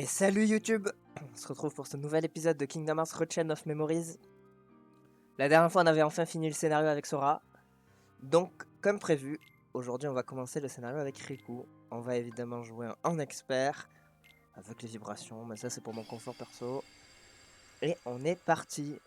Et salut YouTube! On se retrouve pour ce nouvel épisode de Kingdom Hearts Rechain of Memories. La dernière fois on avait enfin fini le scénario avec Sora. Donc comme prévu, aujourd'hui on va commencer le scénario avec Riku. On va évidemment jouer en expert, avec les vibrations, mais ça c'est pour mon confort perso. Et on est parti!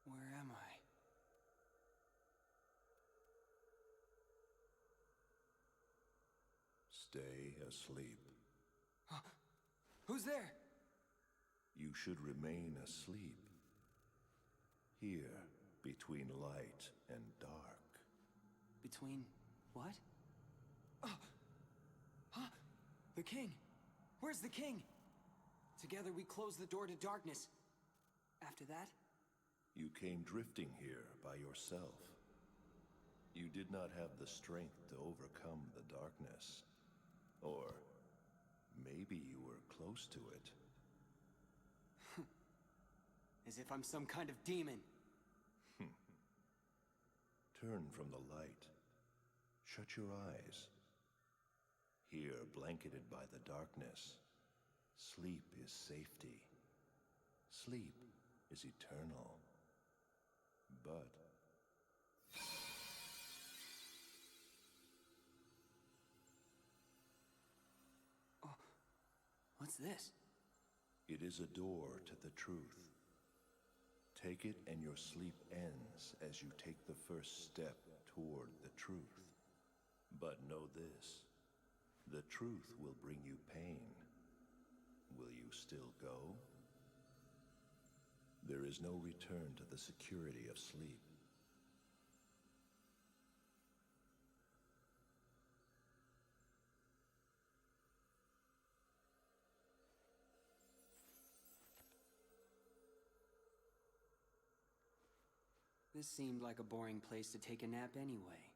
Where am I? Stay asleep. Who's there? You should remain asleep. Here, between light and dark. Between what? Oh. Huh? The king. Where's the king? Together we close the door to darkness. After that? You came drifting here by yourself. You did not have the strength to overcome the darkness. Or maybe you were close to it. As if I'm some kind of demon. Turn from the light. Shut your eyes. Here, blanketed by the darkness, sleep is safety. Sleep is eternal. But Oh. What's this? it is a door to the truth. Take it and your sleep ends as you take the first step toward the truth. But know this, the truth will bring you pain. Will you still go? There is no return to the security of sleep. This seemed like a boring place to take a nap anyway.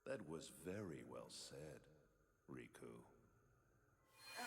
That was very well said, Riku. Huh?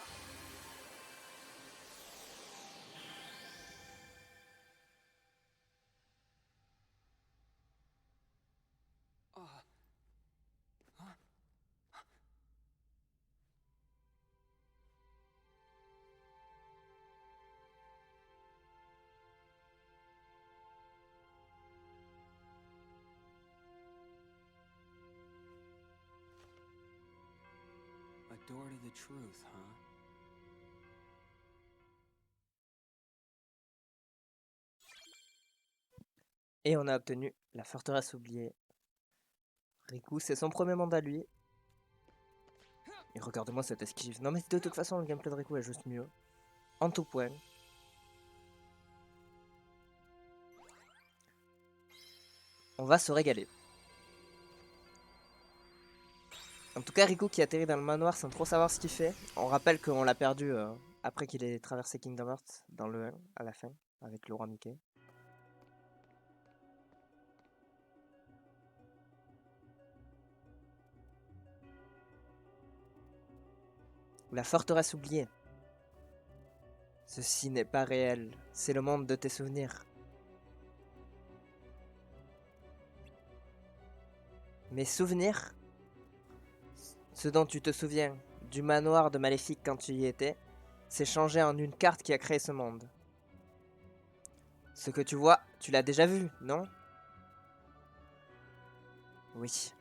A door to the truth, huh? Et on a obtenu la forteresse oubliée. Riku, c'est son premier mandat lui. Et regarde-moi cette esquive. Non mais de toute façon le gameplay de Riku est juste mieux. En tout point. On va se régaler. En tout cas, Riku qui atterrit dans le manoir sans trop savoir ce qu'il fait. On rappelle qu'on l'a perdu après qu'il ait traversé Kingdom Hearts dans le 1 à la fin, avec le roi Mickey. La forteresse oubliée. Ceci n'est pas réel, c'est le monde de tes souvenirs. Mes souvenirs? Ce dont tu te souviens, du manoir de Maléfique quand tu y étais, s'est changé en une carte qui a créé ce monde. Ce que tu vois, tu l'as déjà vu, non? Oui.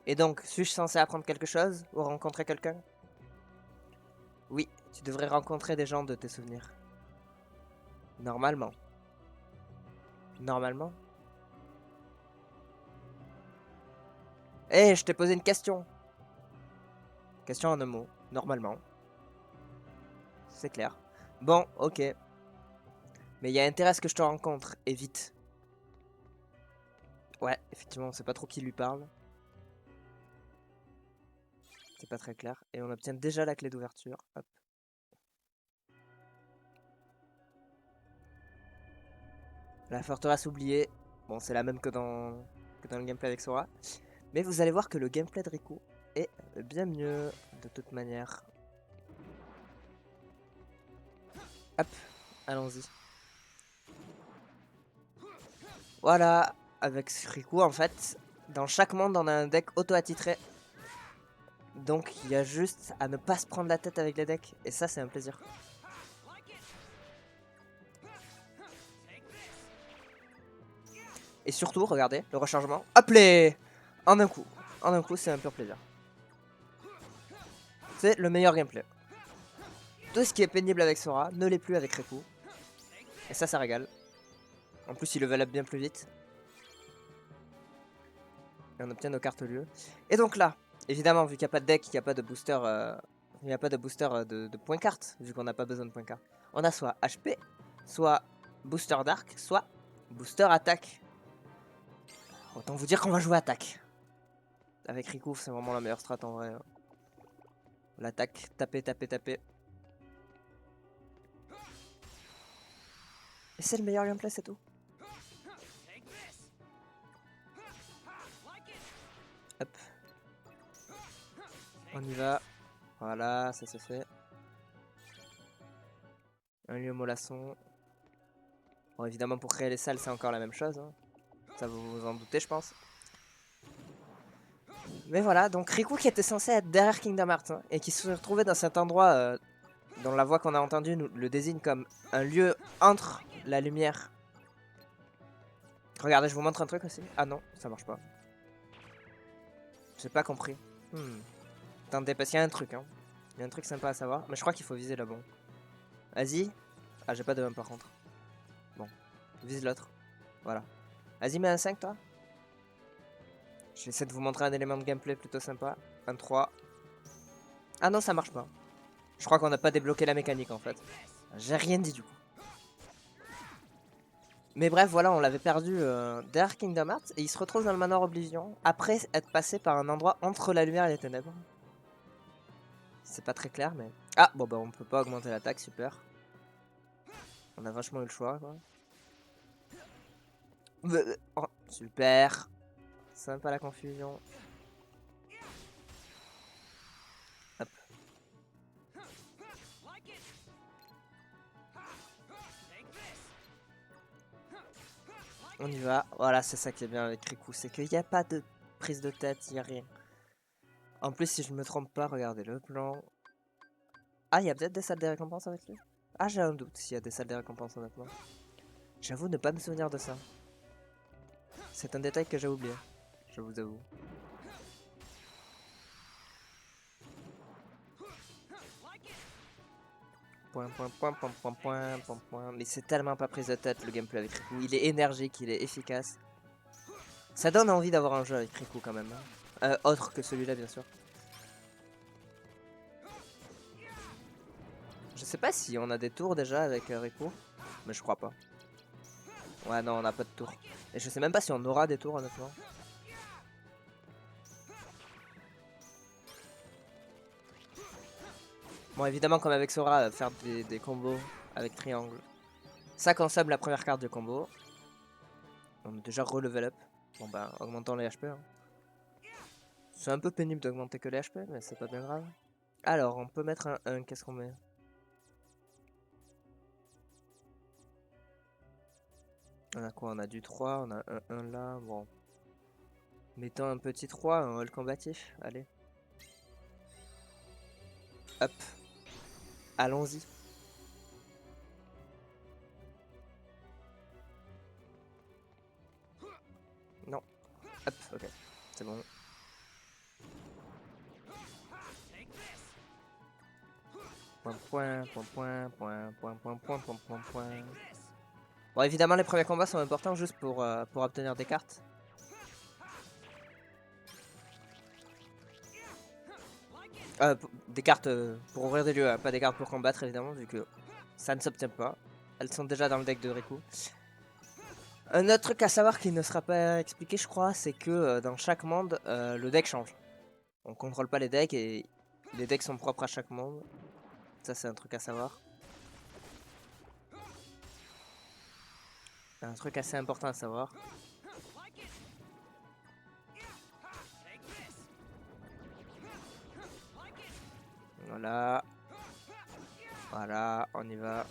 Et donc, suis-je censé apprendre quelque chose ou rencontrer quelqu'un? Oui, tu devrais rencontrer des gens de tes souvenirs. Normalement. Normalement? Hé, je t'ai posé une question. Question en un mot. Normalement. C'est clair. Bon, ok. Mais il y a intérêt à ce que je te rencontre, et vite. Ouais, effectivement, on sait pas trop qui lui parle. C'est pas très clair. Et on obtient déjà la clé d'ouverture. Hop. La forteresse oubliée. Bon, c'est la même que dans le gameplay avec Sora. Mais vous allez voir que le gameplay de Riku est bien mieux de toute manière. Hop, allons-y. Voilà, avec Riku en fait, dans chaque monde on a un deck auto-attitré. Donc il y a juste à ne pas se prendre la tête avec les decks. Et ça c'est un plaisir. Et surtout, regardez, le rechargement. Hop les en un coup. En un coup, c'est un pur plaisir. C'est le meilleur gameplay. Tout ce qui est pénible avec Sora ne l'est plus avec Riku. Et ça régale. En plus, il level up bien plus vite. Et on obtient nos cartes lieu. Et donc là, évidemment, vu qu'il n'y a pas de deck, il n'y a pas de booster, il n'y a pas de booster de points cartes, vu qu'on n'a pas besoin de points cartes. On a soit HP, soit booster dark, soit booster attaque. Autant vous dire qu'on va jouer attaque. Avec Riku, c'est vraiment la meilleure strat en vrai. L'attaque, taper, taper, taper. Et c'est le meilleur gameplay, c'est tout. Hop. On y va. Voilà, ça se fait. Un lieu mollasson. Bon, évidemment, pour créer les salles, c'est encore la même chose. Hein. Ça vous vous en doutez, je pense. Mais voilà, donc Riku qui était censé être derrière Kingdom Hearts hein, et qui se retrouvait dans cet endroit dont la voix qu'on a entendue nous le désigne comme un lieu entre la lumière. Regardez, je vous montre un truc aussi. Ah non, ça marche pas. J'ai pas compris. Attendez, parce qu'il y a un truc. Hein. Il y a un truc sympa à savoir. Mais je crois qu'il faut viser là-bas. Vas-y. Ah, j'ai pas de 1 par contre. Bon, vise l'autre. Voilà. Vas-y, mets un 5 toi. Je vais essayer de vous montrer un élément de gameplay plutôt sympa. Un 3. Ah non, ça marche pas. Je crois qu'on n'a pas débloqué la mécanique en fait. J'ai rien dit du coup. Mais bref, voilà, on l'avait perdu derrière Kingdom Hearts et il se retrouve dans le manoir Oblivion après être passé par un endroit entre la lumière et les ténèbres. C'est pas très clair, mais... Ah, bon bah on peut pas augmenter l'attaque, super. On a vachement eu le choix, quoi. Oh, super. Sympa la confusion. Hop. On y va. Voilà, c'est ça qui est bien avec Riku, c'est qu'il n'y a pas de prise de tête, il n'y a rien. En plus, si je me trompe pas, regardez le plan. Ah, il y a peut-être des salles de récompense avec lui. Ah, j'ai un doute s'il y a des salles de récompense honnêtement. J'avoue ne pas me souvenir de ça. C'est un détail que j'ai oublié, je vous avoue. Point, point, point, point, point, point, point, point. Mais c'est tellement pas prise de tête le gameplay avec Riku. Il est énergique, il est efficace. Ça donne envie d'avoir un jeu avec Riku quand même. Hein. Autre que celui-là, bien sûr. Je sais pas si on a des tours déjà avec Riku, mais je crois pas. Ouais, non, on n'a pas de tours. Et je sais même pas si on aura des tours, honnêtement. Bon, évidemment, comme avec Sora, faire des combos avec triangle. Ça consomme la première carte de combo. On a déjà re-level up. Bon, bah, augmentons les HP. Hein. C'est un peu pénible d'augmenter que les HP, mais c'est pas bien grave. Alors, on peut mettre un 1. Qu'est-ce qu'on met? On a quoi? On a du 3, on a un 1 là. Bon. Mettons un petit 3, un hall combatif. Allez. Hop. Allons-y. Non. Hop, ok. C'est bon. Point, point, point, point, point, point, point, point, point, point, point. Bon, évidemment, les premiers combats sont importants juste pour obtenir des cartes. Des cartes pour ouvrir des lieux, hein, pas des cartes pour combattre, évidemment, vu que ça ne s'obtient pas. Elles sont déjà dans le deck de Riku. Un autre truc à savoir qui ne sera pas expliqué, je crois, c'est que dans chaque monde, le deck change. On contrôle pas les decks et les decks sont propres à chaque monde. Ça, c'est un truc à savoir. Un truc assez important à savoir. Voilà. Voilà, on y va.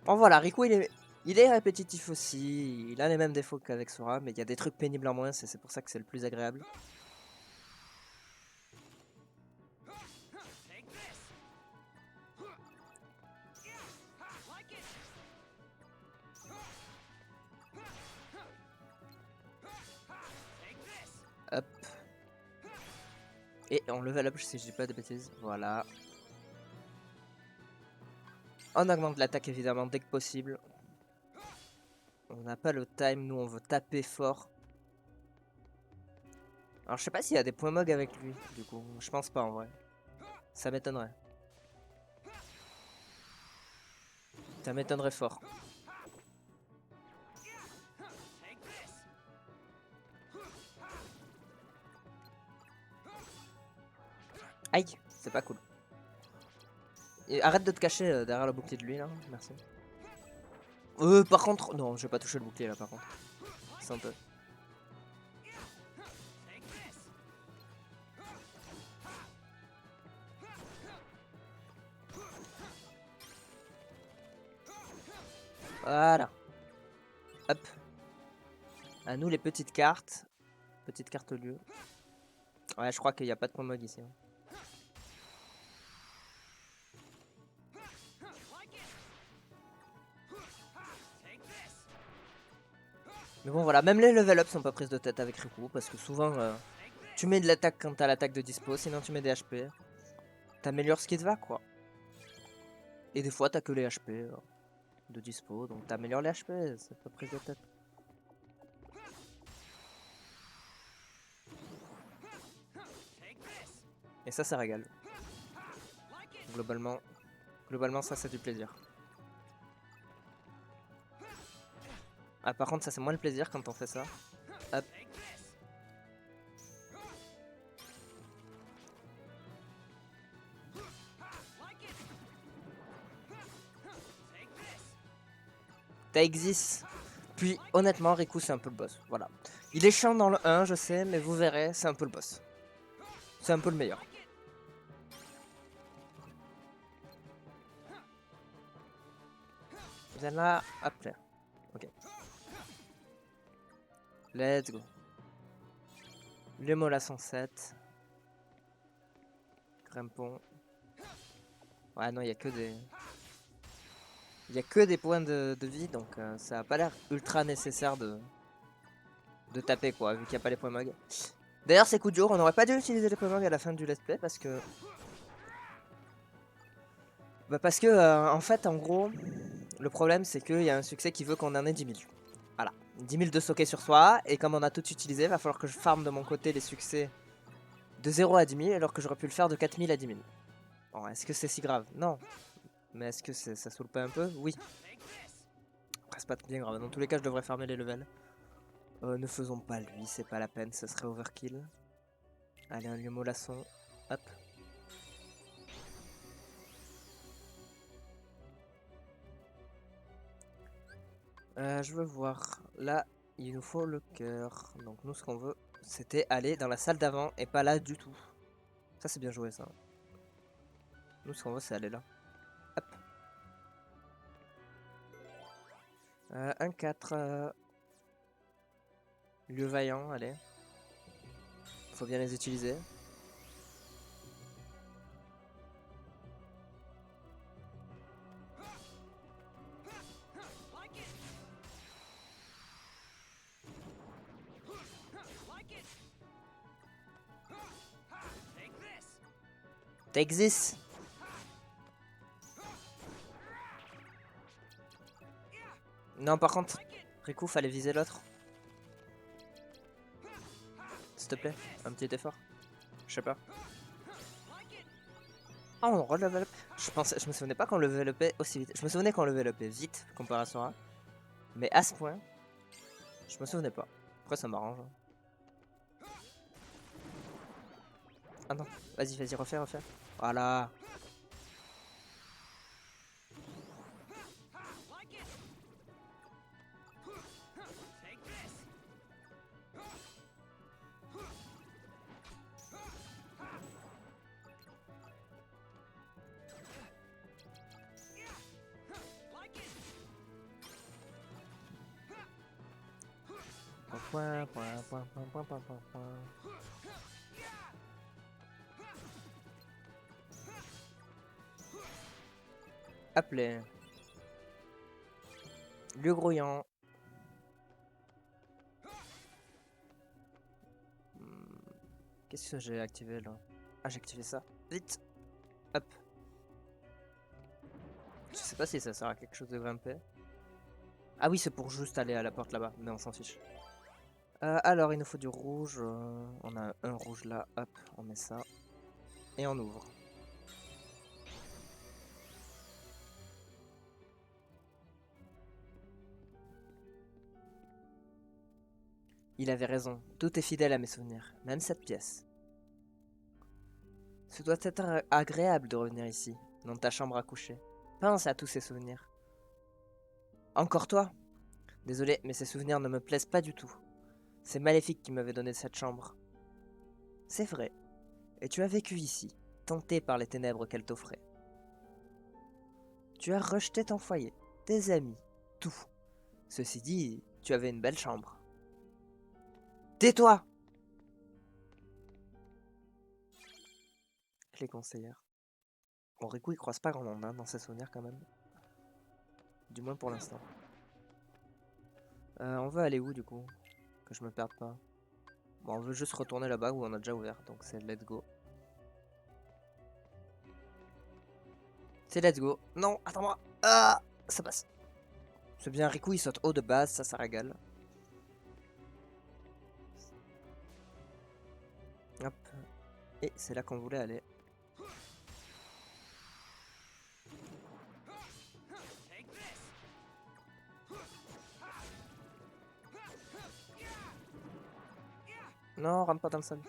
Bon voilà, Riku il est répétitif aussi, il a les mêmes défauts qu'avec Sora, mais il y a des trucs pénibles en moins, c'est pour ça que c'est le plus agréable. Hop. Et on level up si je dis pas de bêtises, voilà. On augmente l'attaque évidemment dès que possible. On n'a pas le time, nous on veut taper fort. Alors je sais pas s'il y a des points mog avec lui, du coup. Je pense pas en vrai. Ça m'étonnerait. Ça m'étonnerait fort. Aïe, c'est pas cool. Et arrête de te cacher derrière le bouclier de lui là, merci. Par contre, non, je vais pas toucher le bouclier là par contre. C'est un peu. Voilà. Hop. À nous les petites cartes. Petite carte lieu. Ouais, je crois qu'il n'y a pas de point mog ici. Hein. Mais bon voilà, même les level up sont pas prises de tête avec Riku parce que souvent tu mets de l'attaque quand t'as l'attaque de dispo, sinon tu mets des HP. T'améliores ce qui te va quoi. Et des fois t'as que les HP de dispo, donc t'améliores les HP, c'est pas prise de tête. Et ça régale. Globalement ça c'est du plaisir. Ah par contre ça c'est moins le plaisir quand on fait ça. Hop. Taexis. Puis honnêtement Riku c'est un peu le boss. Voilà. Il est chiant dans le 1 je sais, mais vous verrez c'est un peu le boss. C'est un peu le meilleur. Viens là, hop là. Ok. Let's go. Le Mola 107. Grimpons. Ouais non, il y a que des... Il y a que des points de vie, donc ça a pas l'air ultra nécessaire de taper quoi, vu qu'il n'y a pas les points mag. D'ailleurs c'est coup de jour, on n'aurait pas dû utiliser les points mag à la fin du let's play parce que... Bah parce que en fait en gros, le problème c'est qu'il y a un succès qui veut qu'on en ait 10 000. Voilà, 10 000 de stocker sur soi, et comme on a tout utilisé, va falloir que je farme de mon côté les succès de 0 à 10 000 alors que j'aurais pu le faire de 4 000 à 10 000. Bon, est-ce que c'est si grave? Non. Mais est-ce que ça saoule pas un peu? Oui. Après c'est pas bien grave, dans tous les cas je devrais farmer les levels. Ne faisons pas lui, c'est pas la peine, ce serait overkill. Allez, un lieu molasson. Hop. Je veux voir. Là, il nous faut le cœur. Donc nous, ce qu'on veut, c'était aller dans la salle d'avant et pas là du tout. Ça, c'est bien joué, ça. Nous, ce qu'on veut, c'est aller là. Hop. 1-4. Lieu vaillant, allez. Faut bien les utiliser. T'existes. Non, par contre, Riku, fallait viser l'autre. S'il te plaît, un petit effort. Je sais pas. Ah, on re-level up. Je me souvenais pas qu'on level upait aussi vite. Je me souvenais qu'on level upait vite, comparé à Sora. Mais à ce point, je me souvenais pas. Après, ça m'arrange. Ah non, vas-y, refais. Voilà. point, point, point, point, point, point, point, point. Appelé. Lieu grouillant. Qu'est-ce que j'ai activé là? Ah, j'ai activé ça. Vite. Hop. Je sais pas si ça sert à quelque chose de grimper. Ah oui, c'est pour juste aller à la porte là-bas, mais on s'en fiche. Alors, il nous faut du rouge. On a un rouge là. Hop, on met ça. Et on ouvre. Il avait raison. Tout est fidèle à mes souvenirs. Même cette pièce. Ce doit être agréable de revenir ici, dans ta chambre à coucher. Pense à tous ces souvenirs. Encore toi? Désolé, mais ces souvenirs ne me plaisent pas du tout. C'est Maléfique qui m'avait donné cette chambre. C'est vrai. Et tu as vécu ici, tenté par les ténèbres qu'elle t'offrait. Tu as rejeté ton foyer, tes amis, tout. Ceci dit, tu avais une belle chambre. Tais-toi! Clé conseillère. Bon, Riku, il croise pas grand monde hein, dans ses souvenirs quand même. Du moins pour l'instant. On veut aller où du coup? Que je me perde pas. Bon, on veut juste retourner là-bas où on a déjà ouvert, donc c'est let's go. C'est let's go. Non, attends-moi. Ah, ça passe. C'est bien, Riku il saute haut de base, ça régale. Hop. Et c'est là qu'on voulait aller. Non, rentre pas dans le sol.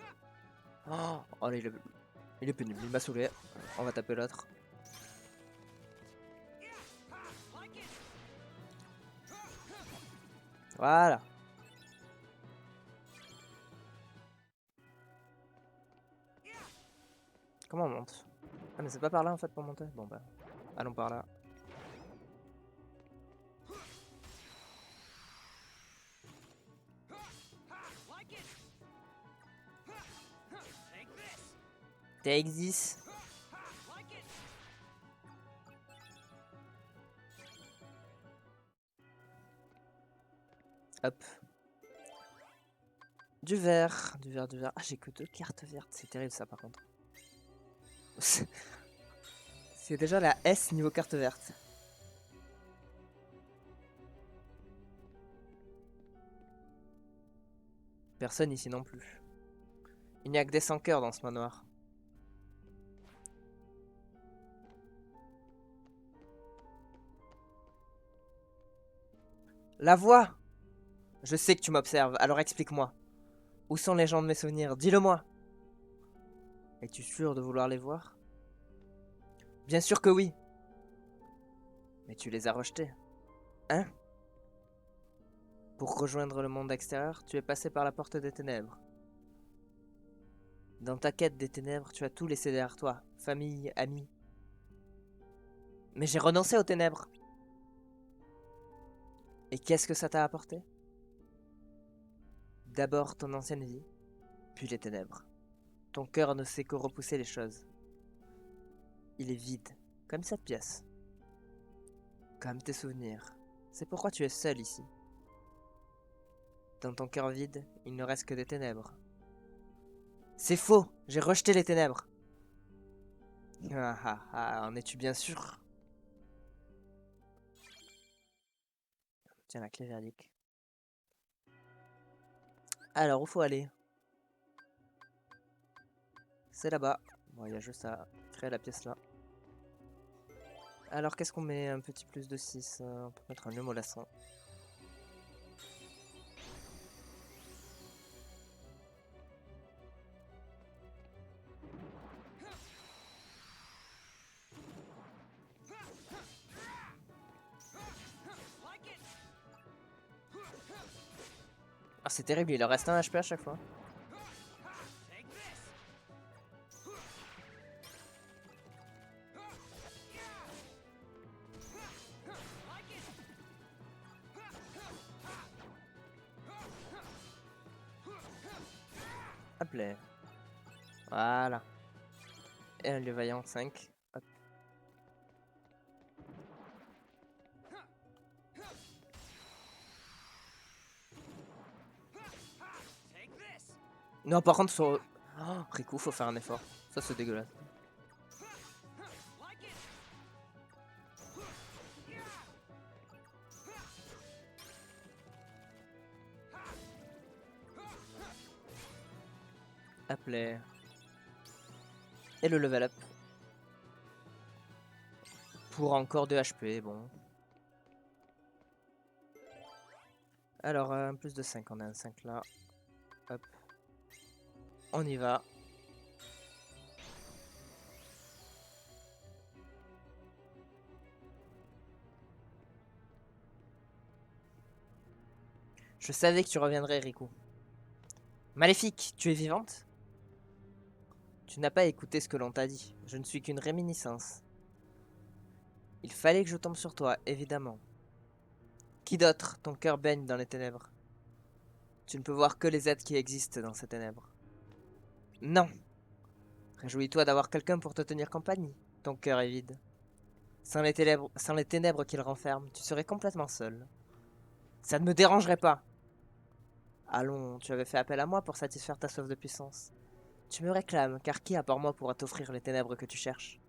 Oh, il est pénible, il m'a saoulé. On va taper l'autre. Voilà. Comment on monte? Ah mais c'est pas par là en fait pour monter? Bon bah, allons par là. Take this. Hop. Du vert, du vert, du vert. Ah j'ai que 2 cartes vertes, c'est terrible ça par contre. C'est déjà la S niveau carte verte. Personne ici non plus. Il n'y a que des sans cœurs dans ce manoir. La voix! Je sais que tu m'observes, alors explique-moi. Où sont les gens de mes souvenirs? Dis-le-moi! Es-tu sûr de vouloir les voir? Bien sûr que oui! Mais tu les as rejetés. Hein? Pour rejoindre le monde extérieur, tu es passé par la porte des ténèbres. Dans ta quête des ténèbres, tu as tout laissé derrière toi. Famille, amis. Mais j'ai renoncé aux ténèbres. Et qu'est-ce que ça t'a apporté? D'abord ton ancienne vie, puis les ténèbres. Ton cœur ne sait que repousser les choses. Il est vide, comme cette pièce. Comme tes souvenirs. C'est pourquoi tu es seul ici. Dans ton cœur vide, il ne reste que des ténèbres. C'est faux! J'ai rejeté les ténèbres! Ah ah ah, en es-tu bien sûr? Tiens, la clé verdique. Alors, où faut aller? C'est là-bas. Bon, il y a juste à créer la pièce là. Alors, qu'est-ce qu'on met? Un petit plus de 6. On peut mettre un nœud mollasson. Ah, c'est terrible, il leur reste un HP à chaque fois. Hop là. Voilà. Et un lieu vaillant 5. Hop. Non, par contre, sur... Oh, Riku, faut faire un effort. Ça, c'est dégueulasse. Hop là. Et le level up. Pour encore 2 HP, bon. Alors, un plus de 5, on a un 5 là. Hop. On y va. Je savais que tu reviendrais, Riku. Maléfique, tu es vivante? Tu n'as pas écouté ce que l'on t'a dit. Je ne suis qu'une réminiscence. Il fallait que je tombe sur toi, évidemment. Qui d'autre? Ton cœur baigne dans les ténèbres. Tu ne peux voir que les êtres qui existent dans ces ténèbres. Non. Réjouis-toi d'avoir quelqu'un pour te tenir compagnie. Ton cœur est vide. Sans les ténèbres qu'il renferme, tu serais complètement seul. Ça ne me dérangerait pas. Allons, tu avais fait appel à moi pour satisfaire ta soif de puissance. Tu me réclames, car qui à part moi pourra t'offrir les ténèbres que tu cherches?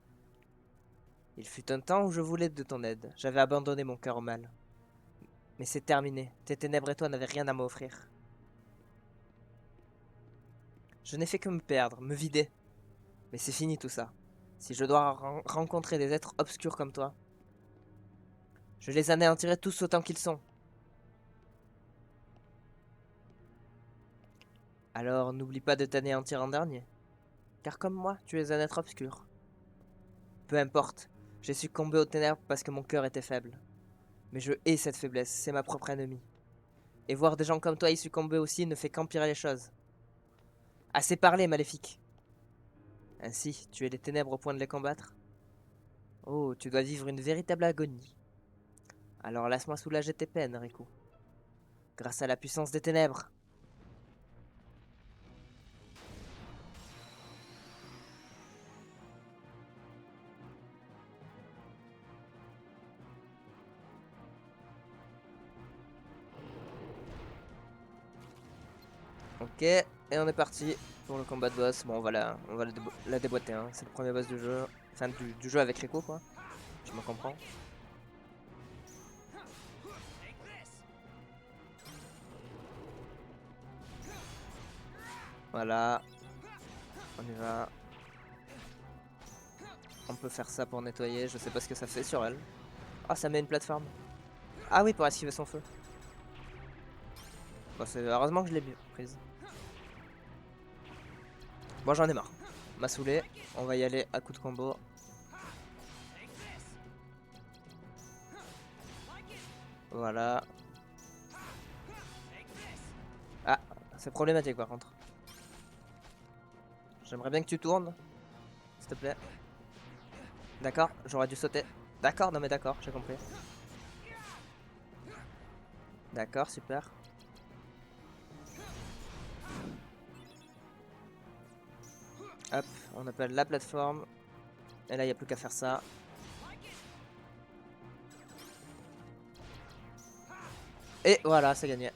Il fut un temps où je voulais de ton aide. J'avais abandonné mon cœur au mal. Mais c'est terminé. Tes ténèbres et toi n'avaient rien à m'offrir. Je n'ai fait que me perdre, me vider. Mais c'est fini tout ça. Si je dois rencontrer des êtres obscurs comme toi, je les anéantirai tous autant qu'ils sont. Alors n'oublie pas de t'anéantir en dernier. Car comme moi, tu es un être obscur. Peu importe, j'ai succombé aux ténèbres parce que mon cœur était faible. Mais je hais cette faiblesse, c'est ma propre ennemie. Et voir des gens comme toi y succomber aussi ne fait qu'empirer les choses. Assez parlé, maléfique. Ainsi, tu es les ténèbres au point de les combattre? Oh, tu dois vivre une véritable agonie. Alors laisse-moi soulager tes peines, Riku. Grâce à la puissance des ténèbres. Ok, et on est parti pour le combat de boss. Bon, on va la déboîter, hein. C'est le premier boss du jeu. Enfin, du jeu avec Riku, quoi. Tu me comprends? Voilà. On y va. On peut faire ça pour nettoyer. Je sais pas ce que ça fait sur elle. Ah, ça met une plateforme. Ah oui, pour esquiver son feu. Bon, c'est heureusement que je l'ai bien prise. Bon, j'en ai marre. M'a saoulé. On va y aller à coup de combo. Voilà. Ah, c'est problématique par contre. J'aimerais bien que tu tournes. S'il te plaît. D'accord, j'aurais dû sauter. D'accord, non mais d'accord, j'ai compris. D'accord, super. Hop, on appelle la plateforme. Et là, il n'y a plus qu'à faire ça. Et voilà, c'est gagné.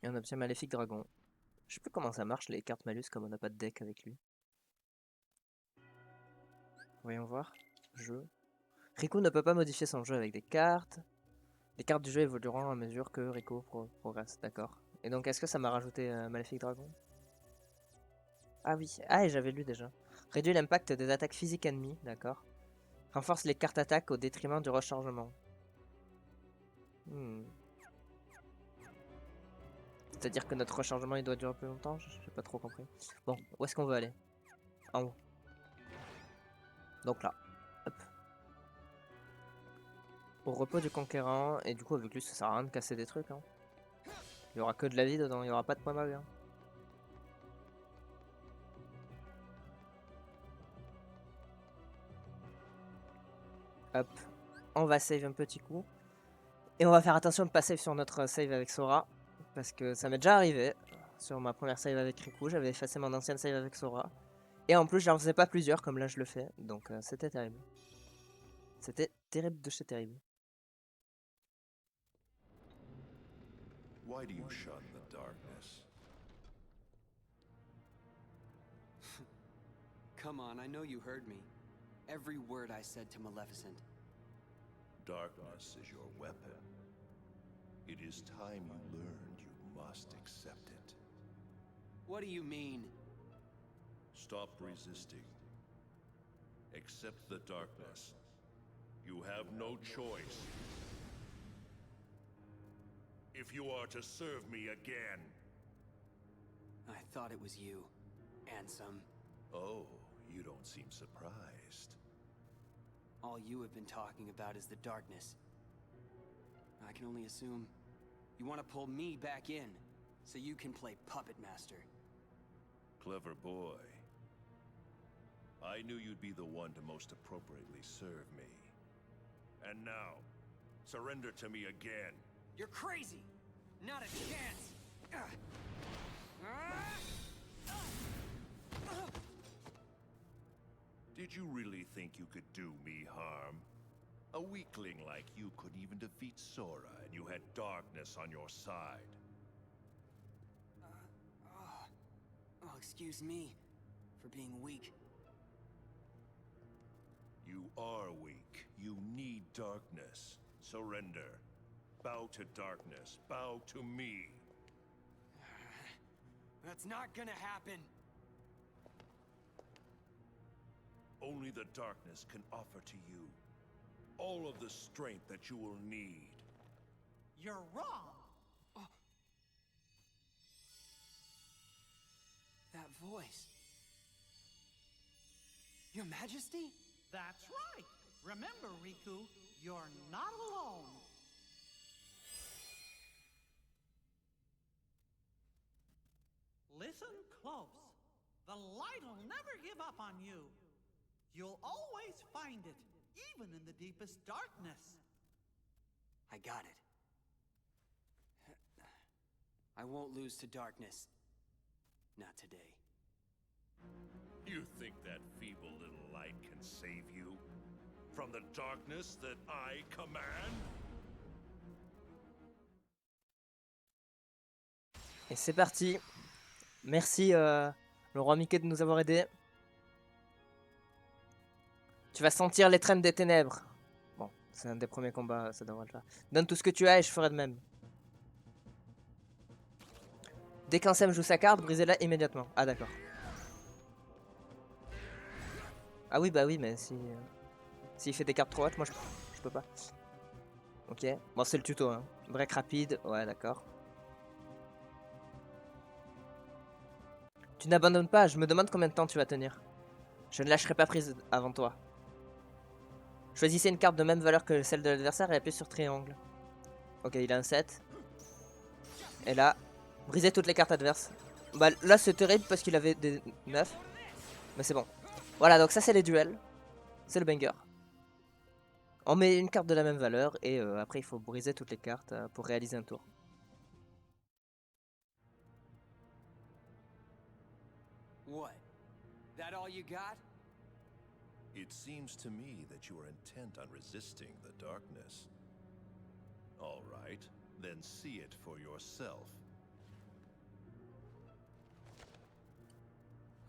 Et on obtient Maléfique Dragon. Je sais plus comment ça marche les cartes malus comme on n'a pas de deck avec lui. Voyons voir. Jeu. Riku ne peut pas modifier son jeu avec des cartes. Les cartes du jeu évolueront à mesure que Riku progresse. D'accord. Et donc, est-ce que ça m'a rajouté Maléfique Dragon? Ah oui. Ah, et j'avais lu déjà. Réduit l'impact des attaques physiques ennemies. D'accord. Renforce les cartes attaques au détriment du rechargement. Hmm. C'est-à-dire que notre rechargement il doit durer plus longtemps? J'ai pas trop compris. Bon, où est-ce qu'on veut aller? En haut. Donc là. Hop. Au repos du conquérant. Et du coup, avec lui, ça sert à rien de casser des trucs. Hein. Il y aura que de la vie dedans, il y aura pas de points mauvais. Hein. Hop, on va save un petit coup. Et on va faire attention de ne pas save sur notre save avec Sora. Parce que ça m'est déjà arrivé. Sur ma première save avec Riku, j'avais effacé mon ancienne save avec Sora. Et en plus, j'en faisais pas plusieurs comme là je le fais. Donc c'était terrible. C'était terrible de chez terrible. Why do you shun the darkness? Come on, I know you heard me. Every word I said to Maleficent. Darkness is your weapon. It is time you learned you must accept it. What do you mean? Stop resisting. Accept the darkness. You have no choice. If you are to serve me again. I thought it was you, Ansem. Oh, you don't seem surprised. All you have been talking about is the darkness. I can only assume you want to pull me back in, so you can play puppet master. Clever boy. I knew you'd be the one to most appropriately serve me. And now, surrender to me again. You're crazy! Not a chance! Did you really think you could do me harm? A weakling like you couldn't even defeat Sora, and you had darkness on your side. Oh, excuse me for being weak. You are weak. You need darkness. Surrender. Bow to darkness. Bow to me. That's not gonna happen. Only the darkness can offer to you all of the strength that you will need. You're wrong. That voice. Your Majesty? That's right. Remember, Riku, you're not alone. Listen close. The light'll never give up on you. You'll always find it, even in the deepest darkness. I got it. I won't lose to darkness. Not today. You think that feeble little light can save you? From the darkness that I command? Et c'est parti. Merci le roi Mickey de nous avoir aidés. Tu vas sentir l'étreinte des ténèbres. Bon, c'est un des premiers combats, ça devrait le faire. Donne tout ce que tu as et je ferai de même. Dès qu'Ansem joue sa carte, brisez-la immédiatement. Ah d'accord. Ah oui, bah oui, mais si... s'il fait des cartes trop hautes, moi je peux pas. Ok, bon c'est le tuto, hein. Break rapide, ouais d'accord. Tu n'abandonnes pas, je me demande combien de temps tu vas tenir. Je ne lâcherai pas prise avant toi. Choisissez une carte de même valeur que celle de l'adversaire et appuyez sur triangle. Ok, il a un 7. Et là, brisez toutes les cartes adverses. Bah là c'est terrible parce qu'il avait des 9. Mais c'est bon. Voilà, donc ça c'est les duels. C'est le banger. On met une carte de la même valeur et après il faut briser toutes les cartes pour réaliser un tour. What? That all you got? It seems to me that you are intent on resisting the darkness. All right, then see it for yourself.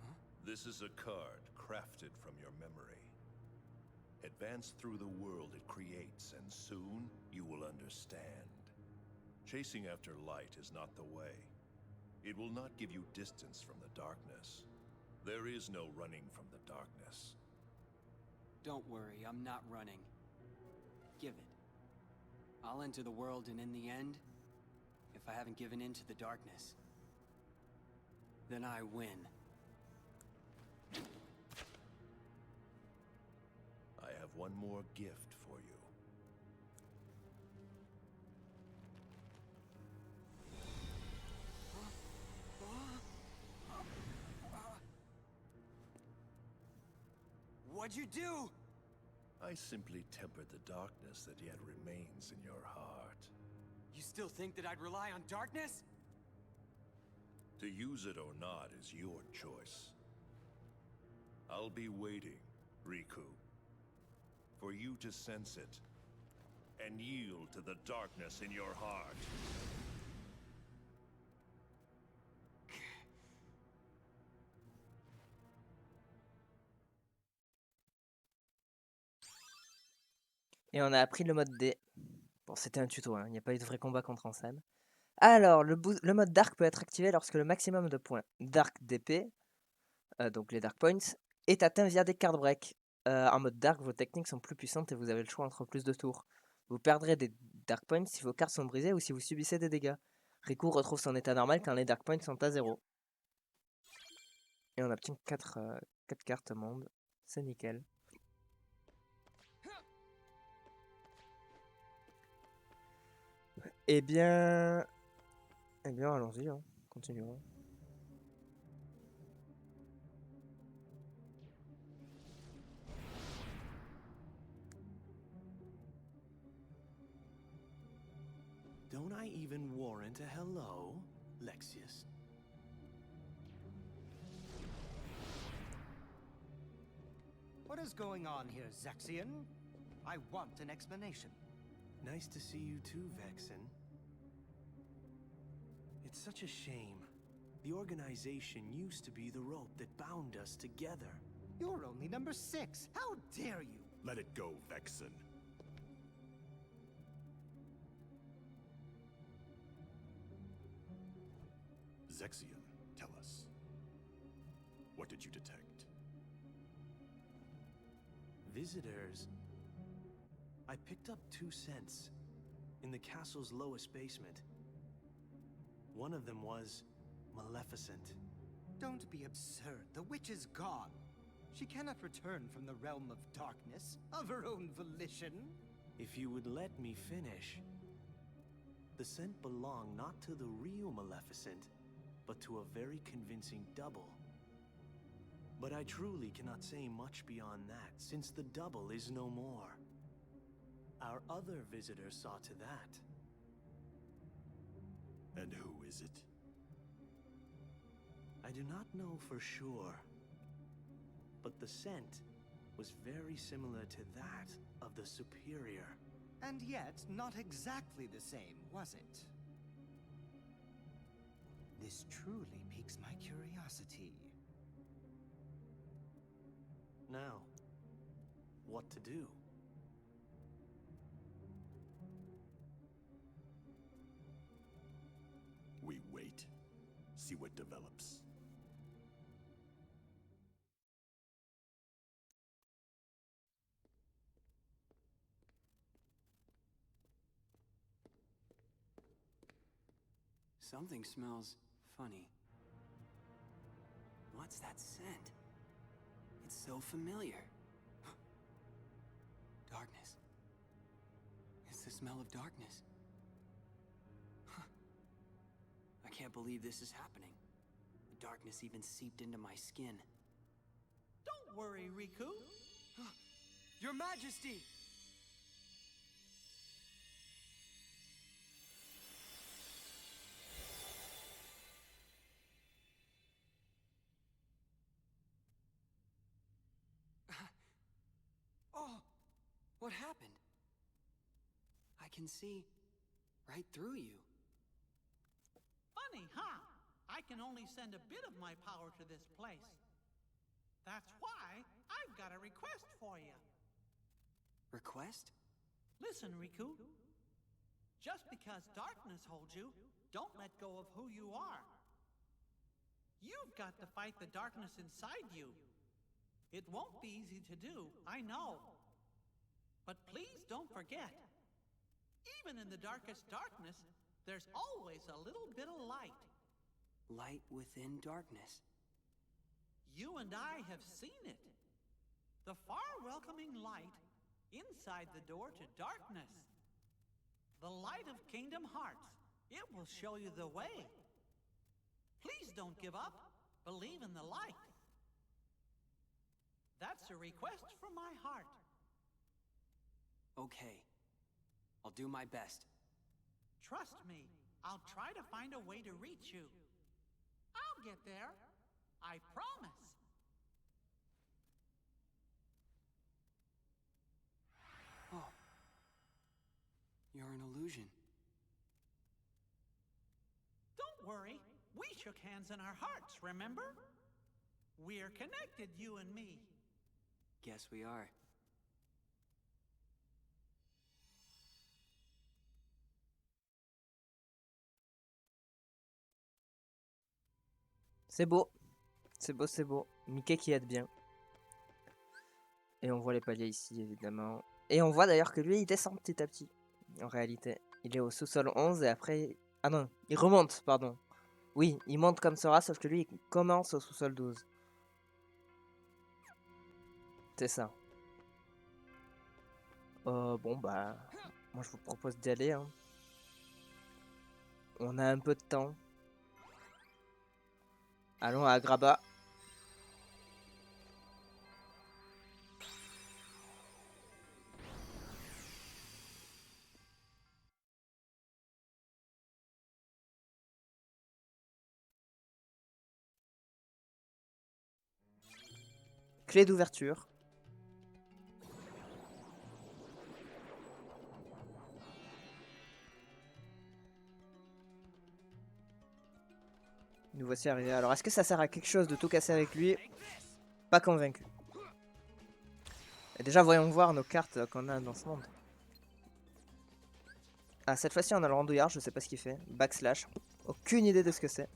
Huh? This is a card crafted from your memory. Advance through the world it creates, and soon you will understand. Chasing after light is not the way. It will not give you distance from the darkness. There is no running from the darkness. Don't worry, I'm not running. Give it. I'll enter the world, and in the end, if I haven't given in to the darkness, then I win. I have one more gift for you. What'd you do? I simply tempered the darkness that yet remains in your heart. You still think that I'd rely on darkness? To use it or not is your choice. I'll be waiting, Riku, for you to sense it and yield to the darkness in your heart. Et on a appris le mode D. Bon, c'était un tuto, hein, il n'y a pas eu de vrai combat contre Ansem. Alors, le mode Dark peut être activé lorsque le maximum de points Dark d'épée, donc les Dark Points, est atteint via des card breaks. En mode Dark, vos techniques sont plus puissantes et vous avez le choix entre plus de tours. Vous perdrez des Dark Points si vos cartes sont brisées ou si vous subissez des dégâts. Riku retrouve son état normal quand les Dark Points sont à 0. Et on obtient 4 cartes monde. C'est nickel. Eh bien, allons-y, hein. Continuons. Don't I even warrant a hello, Lexius? What is going on here, Zexion? I want an explanation. Nice to see you too, Vexen. It's such a shame. The organization used to be the rope that bound us together. You're only number 6. How dare you? Let it go, Vexen. Zexion, tell us. What did you detect? Visitors. I picked up 2 scents in the castle's lowest basement. One of them was Maleficent. Don't be absurd. The witch is gone. She cannot return from the realm of darkness of her own volition. If you would let me finish. The scent belonged not to the real Maleficent, but to a very convincing double. But I truly cannot say much beyond that, since the double is no more. Our other visitor saw to that. And who is it? I do not know for sure, but the scent was very similar to that of the Superior. And yet, not exactly the same, was it? This truly piques my curiosity. Now, what to do? We wait. See what develops. Something smells funny. What's that scent? It's so familiar. Darkness. It's the smell of darkness. I can't believe this is happening. The darkness even seeped into my skin. Don't worry, Riku. Your Majesty! Oh, what happened? I can see right through you. Funny, huh? I can only send a bit of my power to this place. That's why I've got a request for you. Request? Listen, Riku. Just because darkness holds you, don't let go of who you are. You've got to fight the darkness inside you. It won't be easy to do, I know. But please don't forget, even in the darkest darkness, there's always a little bit of light. Light within darkness. You and I have seen it. The far welcoming light inside the door to darkness. The light of Kingdom Hearts. It will show you the way. Please don't give up. Believe in the light. That's a request from my heart. Okay. I'll do my best. Trust me, I'll try to find a way to reach you. I'll get there. I promise. Oh. You're an illusion. Don't worry. We shook hands in our hearts, remember? We're connected, you and me. Guess we are. C'est beau. C'est beau, c'est beau. Mickey qui aide bien. Et on voit les paliers ici, évidemment. Et on voit d'ailleurs que lui, il descend petit à petit. En réalité, il est au sous-sol 11 et après... Ah non, il remonte, pardon. Oui, il monte comme Sora, sauf que lui, il commence au sous-sol 12. C'est ça. Bon, bah... Moi, je vous propose d'y aller. Hein. On a un peu de temps. Allons à Agrabah. Clé d'ouverture. Nous voici arrivés. Alors, est-ce que ça sert à quelque chose de tout casser avec lui? Pas convaincu. Et déjà, voyons voir nos cartes qu'on a dans ce monde. Ah, cette fois-ci, on a le randouillard. Je sais pas ce qu'il fait. Backslash. Aucune idée de ce que c'est.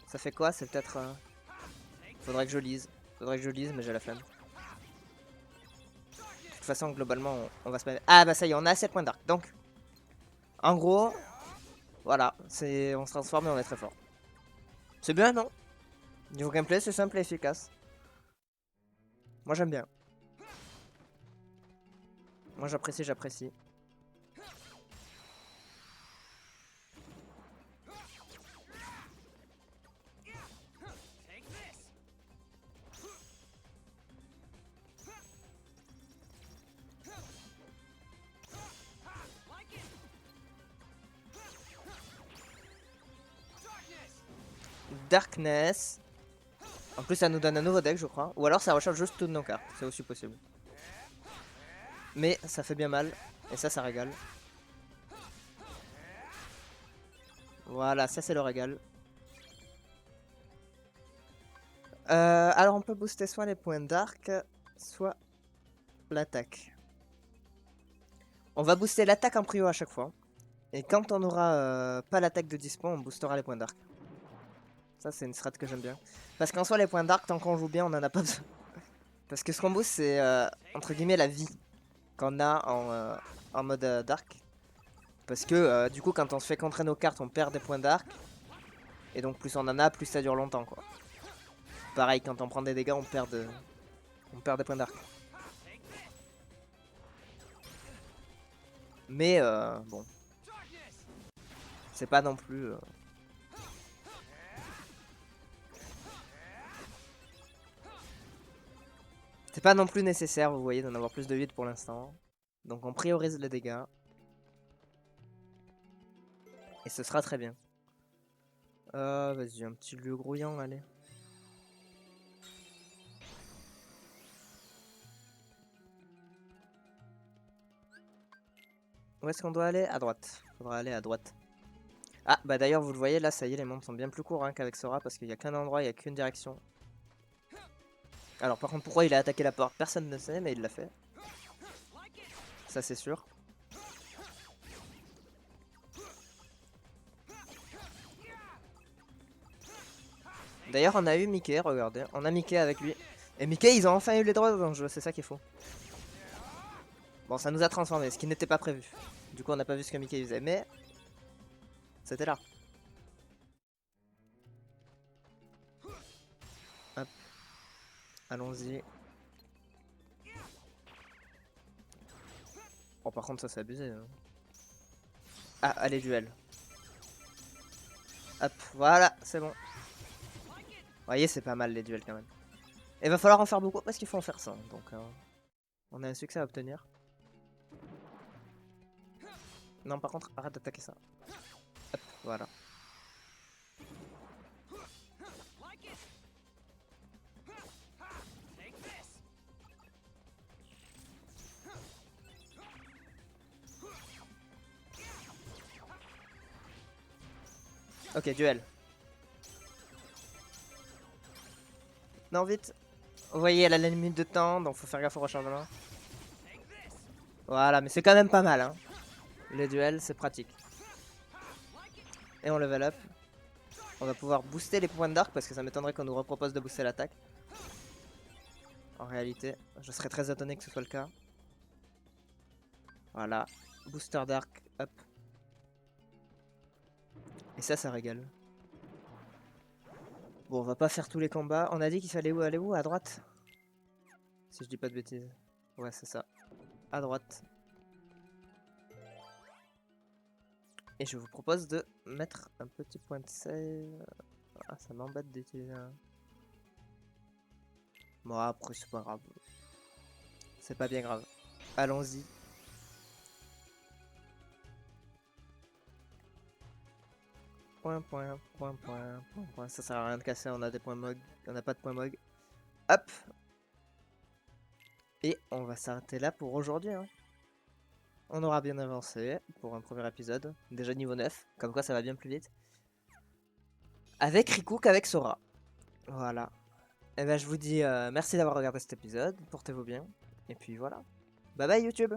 Ça fait quoi? C'est peut-être... Faudrait que je lise. Mais j'ai la flemme. De toute façon, globalement, on va se mettre... Ah, bah ça y est, on a assez de points d'arc. Donc... En gros, voilà, on se transforme et on est très fort. C'est bien, non? Niveau gameplay, c'est simple et efficace. Moi, j'aime bien. Moi, j'apprécie. Darkness. En plus, ça nous donne un nouveau deck, je crois. Ou alors, ça recharge juste toutes nos cartes. C'est aussi possible. Mais ça fait bien mal. Et ça régale. Voilà, ça, c'est le régal. Alors, on peut booster soit les points d'arc, soit l'attaque. On va booster l'attaque en prio à chaque fois. Et quand on aura pas l'attaque de 10 points, on boostera les points d'arc. Ça, c'est une strat que j'aime bien. Parce qu'en soi, les points d'arc, tant qu'on joue bien, on en a pas besoin. Parce que ce qu'on booste, c'est entre guillemets la vie qu'on a en mode dark. Parce que du coup, quand on se fait contrer nos cartes, on perd des points d'arc. Et donc, plus on en a, plus ça dure longtemps, quoi. Pareil, quand on prend des dégâts, on perd des points d'arc. Mais bon. C'est pas non plus... C'est pas non plus nécessaire, vous voyez, d'en avoir plus de 8 pour l'instant. Donc on priorise les dégâts. Et ce sera très bien. Vas-y, un petit lieu grouillant, allez. Où est-ce qu'on doit aller? À droite. Faudra aller à droite. Ah, bah d'ailleurs, vous le voyez, là, ça y est, les mondes sont bien plus courts hein, qu'avec Sora, parce qu'il n'y a qu'un endroit, il n'y a qu'une direction. Alors par contre, pourquoi il a attaqué la porte, personne ne sait, mais il l'a fait. Ça, c'est sûr. D'ailleurs, on a eu Mickey, regardez. On a Mickey avec lui. Et Mickey, ils ont enfin eu les droits dans le jeu, c'est ça qui est faux. Bon, ça nous a transformé, ce qui n'était pas prévu. Du coup, on n'a pas vu ce que Mickey faisait, mais... C'était là. Hop. Allons-y. Oh, par contre, ça c'est abusé. Hein. Ah, allez, duel. Hop, voilà, c'est bon. voyez, c'est pas mal les duels quand même. Et va falloir en faire beaucoup parce qu'il faut en faire 100. Donc on a un succès à obtenir. Non, par contre, arrête d'attaquer ça. Hop, voilà. Ok, duel. Non, vite. Vous voyez, elle a la limite de temps, donc faut faire gaffe au rechargement. Voilà, mais c'est quand même pas mal, hein. Les duels, c'est pratique. Et on level up. On va pouvoir booster les points de dark parce que ça m'étonnerait qu'on nous repropose de booster l'attaque. En réalité, je serais très étonné que ce soit le cas. Voilà. Booster dark, hop. Et ça régale. Bon, on va pas faire tous les combats. On a dit qu'il fallait où? Aller où? À droite? Si je dis pas de bêtises. Ouais, c'est ça. À droite. Et je vous propose de mettre un petit point de save. Ah, ça m'embête d'utiliser un... Bon, après, c'est pas grave. C'est pas bien grave. Allons-y. Point. Ça sert à rien de casser, on a des points mog. On n'a pas de points mog. Hop. Et on va s'arrêter là pour aujourd'hui. Hein. On aura bien avancé pour un premier épisode. Déjà niveau 9. Comme quoi ça va bien plus vite. Avec Riku qu'avec Sora. Voilà. Et ben je vous dis merci d'avoir regardé cet épisode. Portez-vous bien. Et puis voilà. Bye bye YouTube.